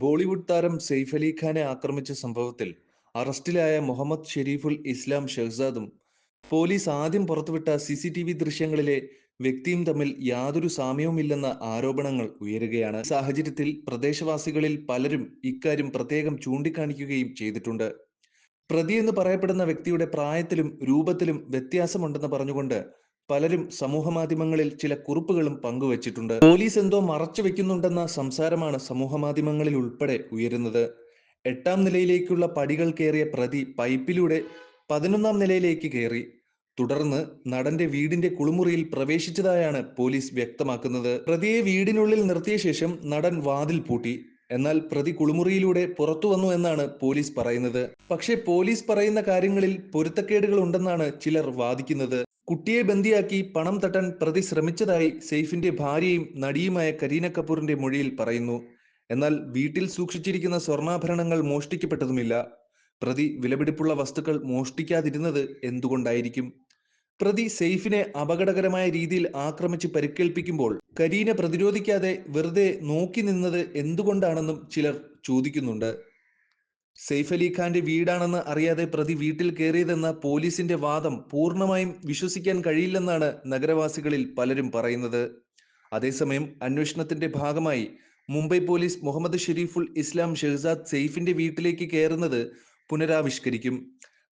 ബോളിവുഡ് താരം സെയ്ഫ് അലി ഖാനെ ആക്രമിച്ച സംഭവത്തിൽ അറസ്റ്റിലായ മുഹമ്മദ് ഷെരീഫുൽ ഇസ്ലാം ഷെഹ്സാദും പോലീസ് ആദ്യം പുറത്തുവിട്ട സിസിടിവി ദൃശ്യങ്ങളിലെ വ്യക്തിയും തമ്മിൽ യാതൊരു സാമ്യവുമില്ലെന്ന ആരോപണങ്ങൾ ഉയരുകയാണ്. ഈ സാഹചര്യത്തിൽ പ്രദേശവാസികളിൽ പലരും ഇക്കാര്യം പ്രത്യേകം ചൂണ്ടിക്കാണിക്കുകയും ചെയ്തിട്ടുണ്ട്. പ്രതിയെന്ന് പറയപ്പെടുന്ന വ്യക്തിയുടെ പ്രായത്തിലും രൂപത്തിലും വ്യത്യാസമുണ്ടെന്ന് പറഞ്ഞുകൊണ്ട് പലരും സമൂഹമാധ്യമങ്ങളിൽ ചില കുറിപ്പുകളും പങ്കുവച്ചിട്ടുണ്ട്. പോലീസ് എന്തോ മറച്ചു വെക്കുന്നുണ്ടെന്ന സംസാരമാണ് സമൂഹമാധ്യമങ്ങളിൽ ഉൾപ്പെടെ ഉയരുന്നത്. 8ാം നിലയിലേക്കുള്ള പടികൾ കയറിയ പ്രതി പൈപ്പിലൂടെ 11ാം നിലയിലേക്ക് കയറി. തുടർന്ന് നടന്റെ വീടിന്റെ കുളിമുറിയിൽ പ്രവേശിച്ചതായാണ് പോലീസ് വ്യക്തമാക്കുന്നത്. പ്രതിയെ വീടിനുള്ളിൽ നിർത്തിയ ശേഷം നടൻ വാതിൽ പൂട്ടി. എന്നാൽ പ്രതി കുളിമുറിയിലൂടെ പുറത്തു വന്നു എന്നാണ് പോലീസ് പറയുന്നത്. പക്ഷേ പോലീസ് പറയുന്ന കാര്യങ്ങളിൽ പൊരുത്തക്കേടുകൾ ഉണ്ടെന്നാണ് ചിലർ വാദിക്കുന്നത്. കുട്ടിയെ ബന്ദിയാക്കി പണം തട്ടാൻ പ്രതി ശ്രമിച്ചതായി സെയ്ഫിന്റെ ഭാര്യയും നടിയുമായ കരീന കപൂറിന്റെ മൊഴിയിൽ പറയുന്നു. എന്നാൽ വീട്ടിൽ സൂക്ഷിച്ചിരിക്കുന്ന സ്വർണ്ണാഭരണങ്ങൾ മോഷ്ടിക്കപ്പെട്ടതുമില്ല. പ്രതി വിലപിടിപ്പുള്ള വസ്തുക്കൾ മോഷ്ടിക്കാതിരുന്നത് എന്തുകൊണ്ടായിരിക്കും? പ്രതി സെയ്ഫിനെ അപകടകരമായ രീതിയിൽ ആക്രമിച്ച് പരിക്കേൽപ്പിക്കുമ്പോൾ കരീന പ്രതിരോധിക്കാതെ വെറുതെ നോക്കി നിന്നത് എന്തുകൊണ്ടാണെന്നും ചിലർ ചോദിക്കുന്നുണ്ട്. സെയ്ഫ് അലി ഖാന്റെ വീടാണെന്ന് അറിയാതെ പ്രതി വീട്ടിൽ കയറിയതെന്ന പോലീസിന്റെ വാദം പൂർണ്ണമായും വിശ്വസിക്കാൻ കഴിയില്ലെന്നാണ് നഗരവാസികളിൽ പലരും പറയുന്നത്. അതേസമയം അന്വേഷണത്തിന്റെ ഭാഗമായി മുംബൈ പോലീസ് മുഹമ്മദ് ഷെരീഫുൽ ഇസ്ലാം ഷെഹ്സാദ് സെയ്ഫിന്റെ വീട്ടിലേക്ക് കയറുന്നത് പുനരാവിഷ്കരിക്കും.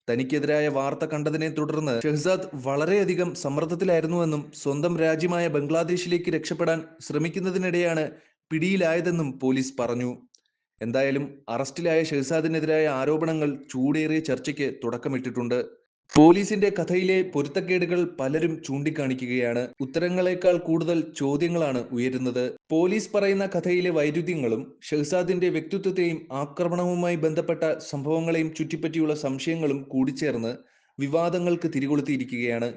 തനിക്കെതിരായ വാർത്ത കണ്ടതിനെ തുടർന്ന് ഷെഹ്സാദ് വളരെയധികം സമ്മർദ്ദത്തിലായിരുന്നുവെന്നും സ്വന്തം രാജ്യമായ ബംഗ്ലാദേശിലേക്ക് രക്ഷപ്പെടാൻ ശ്രമിക്കുന്നതിനിടെയാണ് പിടിയിലായതെന്നും പോലീസ് പറഞ്ഞു. എന്തായാലും അറസ്റ്റിലായ ഷെഹ്സാദിനെതിരായ ആരോപണങ്ങൾ ചൂടേറിയ ചർച്ചയ്ക്ക് തുടക്കമിട്ടിട്ടുണ്ട്. പോലീസിന്റെ കഥയിലെ പൊരുത്തക്കേടുകൾ പലരും ചൂണ്ടിക്കാണിക്കുകയാണ്. ഉത്തരങ്ങളെക്കാൾ കൂടുതൽ ചോദ്യങ്ങളാണ് ഉയരുന്നത്. പോലീസ് പറയുന്ന കഥയിലെ വൈരുദ്ധ്യങ്ങളും ഷെഹ്സാദിന്റെ വ്യക്തിത്വത്തെയും ആക്രമണവുമായി ബന്ധപ്പെട്ട സംഭവങ്ങളെയും ചുറ്റിപ്പറ്റിയുള്ള സംശയങ്ങളും കൂടിച്ചേർന്ന് വിവാദങ്ങൾക്ക് തിരികൊളുത്തിയിരിക്കുകയാണ്.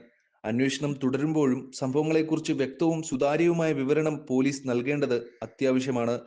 അന്വേഷണം തുടരുമ്പോഴും സംഭവങ്ങളെക്കുറിച്ച് വ്യക്തവും സുതാര്യവുമായ വിവരണം പോലീസ് നൽകേണ്ടത് അത്യാവശ്യമാണ്.